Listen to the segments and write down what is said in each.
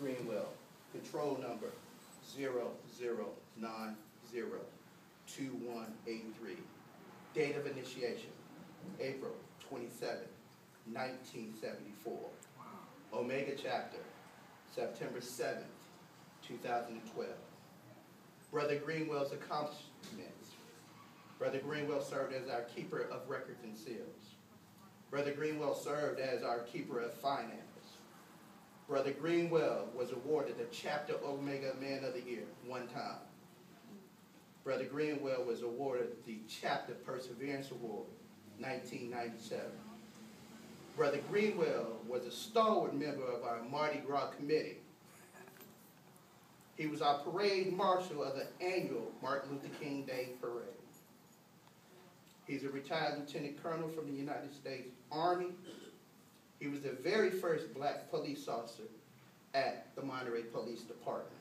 Greenwell, control number 00902183. Date of initiation, April 27, 1974. Omega chapter, September 7th, 2012. Brother Greenwell's accomplishments. Brother Greenwell served as our keeper of records and seals. Brother Greenwell served as our keeper of finance. Brother Greenwell was awarded the Chapter Omega Man of the Year one time. Brother Greenwell was awarded the Chapter Perseverance Award, 1997. Brother Greenwell was a stalwart member of our Mardi Gras committee. He was our parade marshal of the annual Martin Luther King Day Parade. He's a retired lieutenant colonel from the United States Army. He was the very first black police officer at the Monterey Police Department.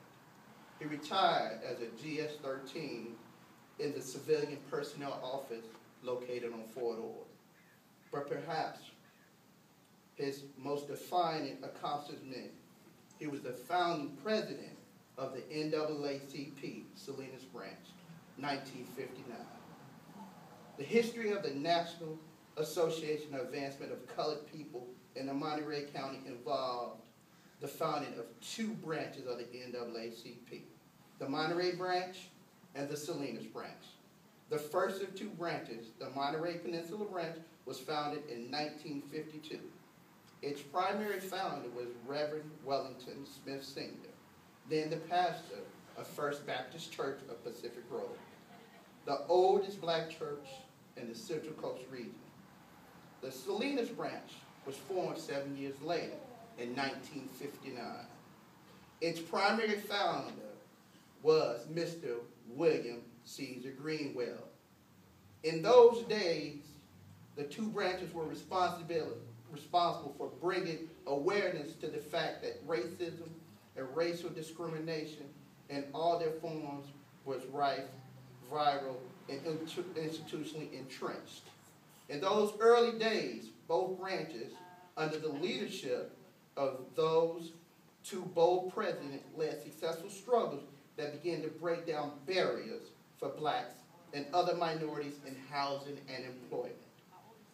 He retired as a GS-13 in the Civilian Personnel Office located on Fort Ord. But perhaps his most defining accomplishment, he was the founding president of the NAACP Salinas Branch, 1959. The history of the National Association of Advancement of Colored People in the Monterey County involved the founding of two branches of the NAACP, the Monterey Branch and the Salinas Branch. The first of two branches, the Monterey Peninsula Branch, was founded in 1952. Its primary founder was Reverend Wellington Smith Sr., then the pastor of First Baptist Church of Pacific Grove, the oldest black church in the Central Coast region. The Salinas Branch was formed 7 years later in 1959. Its primary founder was Mr. William Caesar Greenwell. In those days, the two branches were responsible for bringing awareness to the fact that racism and racial discrimination in all their forms was rife, viral, and institutionally entrenched. In those early days, both branches, under the leadership of those two bold presidents, led successful struggles that began to break down barriers for blacks and other minorities in housing and employment,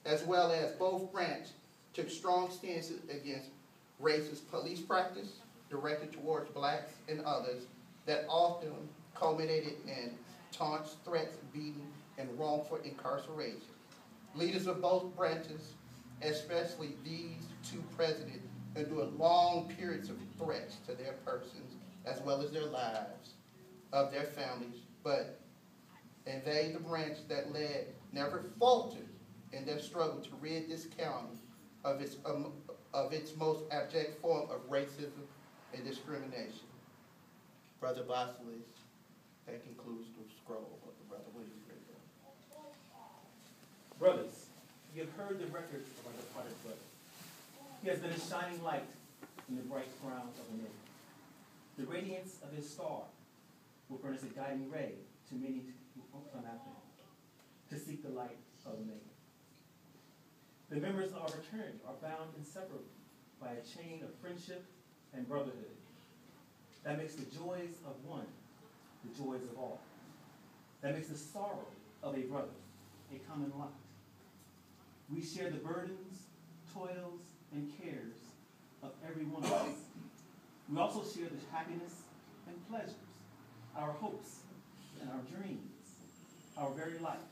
as well as both branches took strong stances against racist police practice directed towards blacks and others that often culminated in taunts, threats, beating, and wrongful incarceration. Leaders of both branches, especially these two presidents, endured long periods of threats to their persons as well as their lives, of their families, and they, the branch that led, never faltered in their struggle to rid this county of its most abject form of racism and discrimination. Brother Basilis, that concludes the scroll of the Brother William Greenwell. Brothers, you have heard the records of our departed brother. He has been a shining light in the bright crown of the nation. The radiance of his star will furnish a guiding ray to many who come after him, to seek the light of the maker. The members of our fraternity are bound inseparably by a chain of friendship and brotherhood that makes the joys of one the joys of all, that makes the sorrow of a brother a common lot. We share the burdens, toils, and cares of every one of us. We also share the happiness and pleasures, our hopes and our dreams, our very life.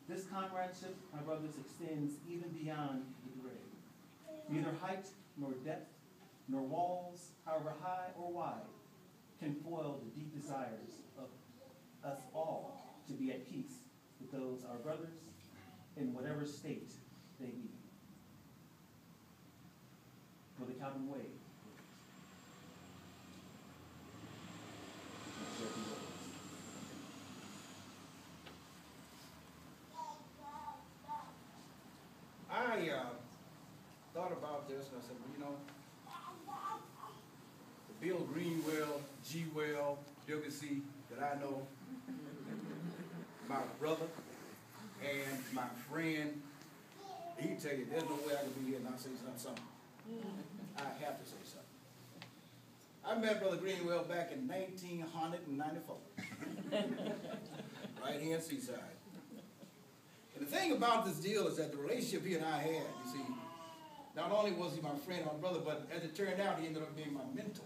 This comradeship, my brothers, extends even beyond the grave. Neither height nor depth, nor walls, however high or wide, can foil the deep desires of us all to be at peace with those, our brothers, in whatever state they be. For the Calvin Way. I thought about this and I said, well, you know, the Bill Greenwell, G. Well, WC that I know, my brother and my friend, he tell you there's no way I can be here and not say something. I have to say something. I met Brother Greenwell back in 1994. Right here in Seaside. And the thing about this deal is that the relationship he and I had, you see, not only was he my friend, my brother, but as it turned out, he ended up being my mentor.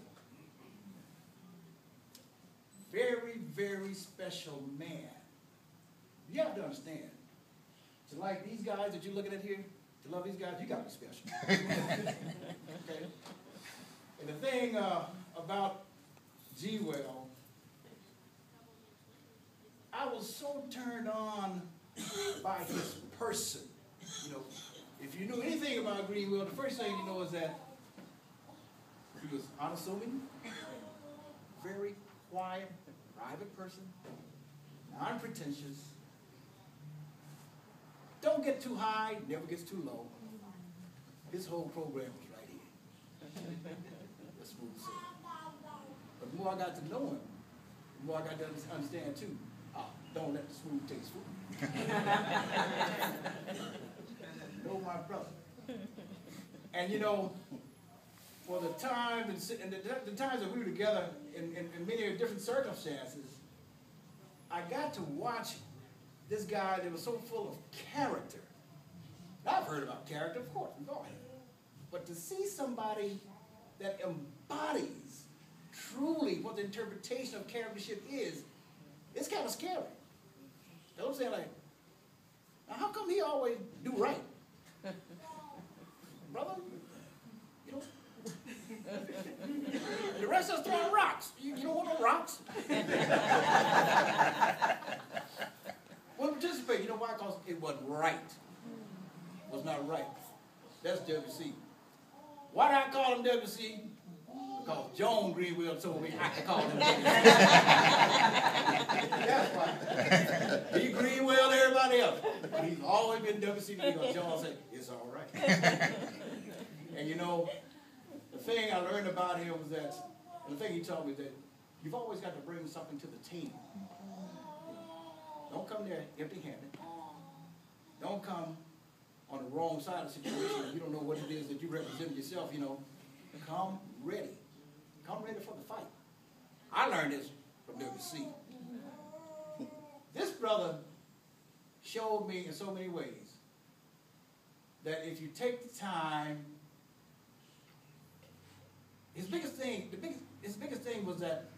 Very, very special man. You have to understand. To like these guys that you're looking at here, to love these guys, you got to be special. Okay? And the thing about Greenwell, I was so turned on by his person. You know, if you knew anything about Greenwell, the first thing you know is that he was unassuming, very quiet, private person, non-pretentious, don't get too high, never gets too low. His whole program was right here. That's smooth sailing. But the more I got to know him, the more I got to understand too, don't let the smooth taste food. Know my brother. And you know, for the time and the times that we were together in many different circumstances, I got to watch this guy that was so full of character. I've heard about character, of course, we've all had it. But to see somebody that embodies truly what the interpretation of charactership is, it's kind of scary. You know what I'm saying? Like, now how come he always do right? Brother, you know, the rest of us throwing rocks. You don't want no rocks? Well, participate. You know why? Because it wasn't right. It was not right. That's WC. Why did I call him WC? Because Joan Greenwell told me I could call him WC. That's why. He Greenwell everybody else. But he's always been WC because Joan said, it's all right. And you know, the thing I learned about him was that, and the thing he taught me that you've always got to bring something to the table. Don't come there empty-handed. Don't come on the wrong side of the situation and you don't know what it is that you represent yourself, you know. Come ready. Come ready for the fight. I learned this from WC. This brother showed me in so many ways that if you take the time, his biggest thing was that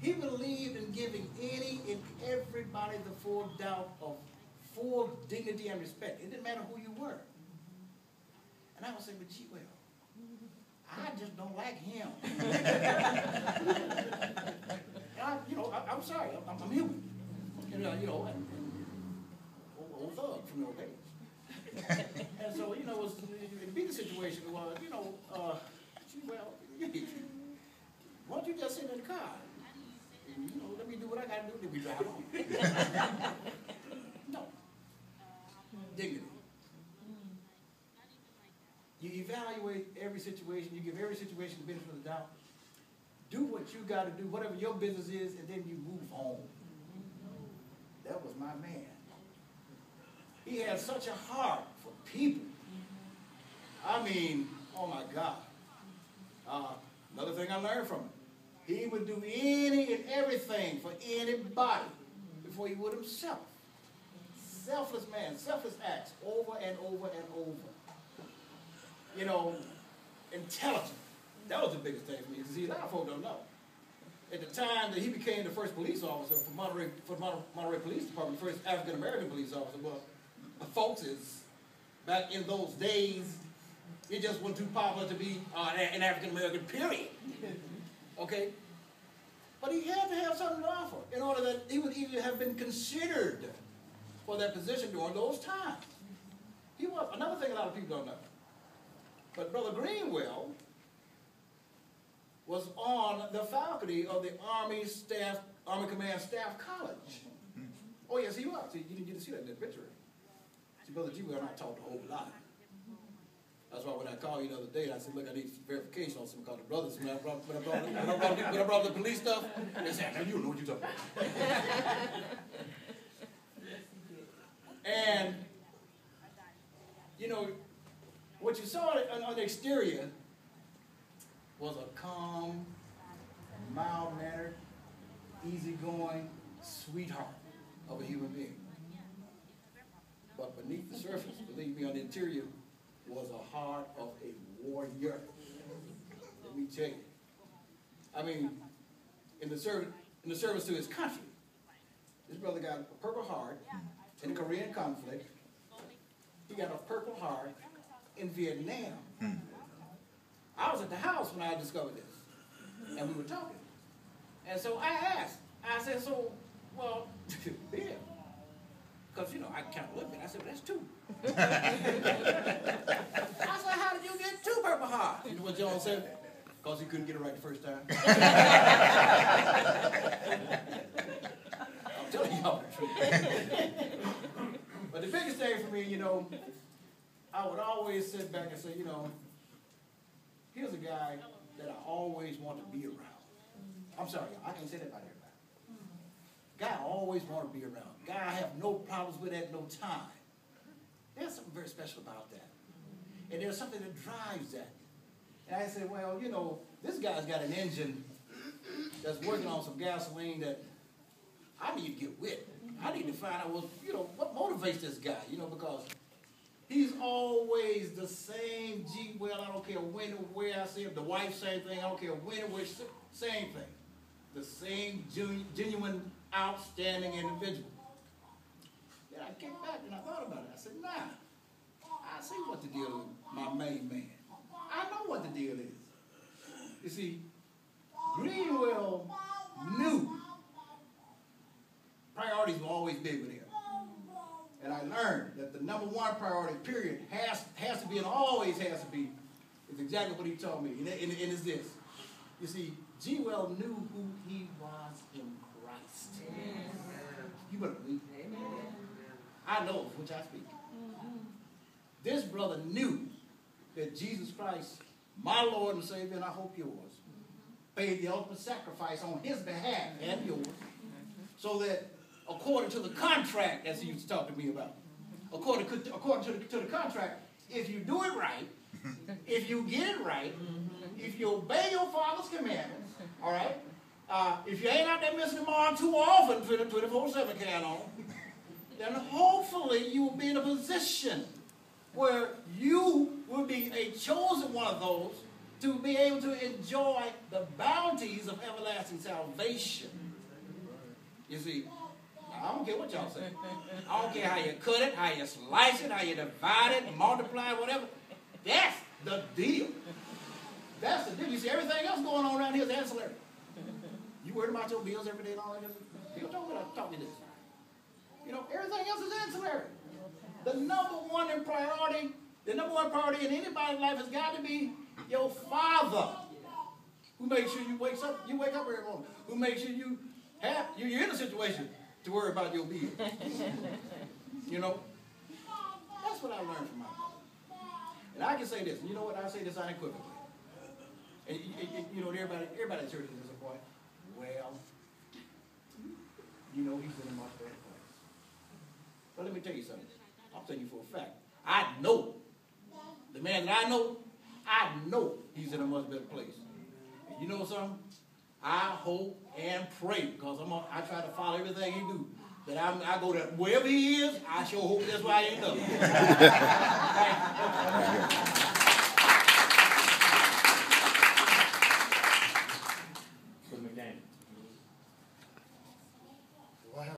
he believed in giving any and everybody the full doubt of full dignity and respect. It didn't matter who you were. And I would say, but gee, well, I just don't like him. I'm sorry, I'm human. And, old thug from the old days. And so, you know, it'd be the situation was, gee, well, why don't you just sit in the car? And, let me do what I got to do, then we drive on. No. Dignity. You evaluate every situation, you give every situation the benefit of the doubt. Do what you got to do, whatever your business is, and then you move on. That was my man. He had such a heart for people. I mean, oh my God. Another thing I learned from him. He would do any and everything for anybody before he would himself. Selfless man, selfless acts, over and over and over. You know, intelligent. That was the biggest thing for me. See, a lot of folks don't know. At the time that he became the first police officer for Monterey Police Department, the first African-American police officer, well, the folks is, back in those days, it just wasn't too popular to be an African-American, period. Okay? But he had to have something to offer in order that he would even have been considered for that position during those times. He was, another thing a lot of people don't know. But Brother Greenwell was on the faculty of the Army Command Staff College. Oh yes, he was. See, you didn't get to see that in that picture. See, Brother Greenwell and I talked a whole lot. That's why when I called you the other day, I said, look, I need some verification on something called the brothers. When I brought the police stuff, they said, now you don't know what you're talking about. And, what you saw on the exterior was a calm, mild-mannered, easygoing sweetheart of a human being. But beneath the surface, believe me, on the interior, was a heart of a warrior. Let me tell you. I mean, in the service to his country, this brother got a Purple Heart in the Korean conflict. He got a Purple Heart in Vietnam. I was at the house when I discovered this, and we were talking. And so I asked, I said, so, well, Bill, because, you know, I kind of looked at it. I said, well, that's two. I said, how did you get two Purple Hearts? You know what John said? Because he couldn't get it right the first time. I'm telling y'all the truth. But the biggest thing for me, you know, I would always sit back and say, you know, here's a guy that I always want to be around. I'm sorry, I can't say that about everybody. Guy I always want to be around. Guy I have no problems with at no time. There's something very special about that. And there's something that drives that. And I said, well, you know, this guy's got an engine that's working on some gasoline that I need to get with. I need to find out what, you know, what motivates this guy, you know, because he's always the same G. Well, I don't care when or where I see him. The wife, same thing. I don't care when or where, same thing. The same genuine, outstanding individual. Then I came back and I thought about it. I said, nah, I see what the deal is, my main man. I know what the deal is. You see, Greenwell knew priorities will always be with him. And I learned that the number one priority, period, has to be and always has to be, is exactly what he told me. And it's this. You see, Greenwell knew who he was in Christ. Amen. You better believe it. Amen. I know of which I speak. This brother knew that Jesus Christ, my Lord and Savior, and I hope yours, paid the ultimate sacrifice on his behalf and yours, so that according to the contract, as he used to talk to me about, according to the contract, if you do it right, if you get it right, if you obey your father's commandments, all right, if you ain't out there missing the mark too often for the 24/7 can on, then hopefully you will be in a position where you will be a chosen one of those to be able to enjoy the bounties of everlasting salvation. You see, I don't care what y'all say. I don't care how you cut it, how you slice it, how you divide it, multiply it, whatever. That's the deal. That's the deal. You see, everything else going on around here is ancillary. You worried about your bills every day and all that? People taught me this. You know, everything else is ancillary. The number one priority in anybody's life has got to be your father, who makes sure you wake up every morning, who makes sure you're in a situation to worry about your bills. You know, that's what I learned from my father. And I can say this, and you know what? I say this unequivocally. And you know, everybody in church is disappointed. Well, you know, he's in a much better place. But let me tell you something. I'll tell you for a fact. I know, the man that I know he's in a much better place. And you know something? I hope and pray, because I try to follow everything he do, that I go there, wherever he is, I sure hope that's where I end up.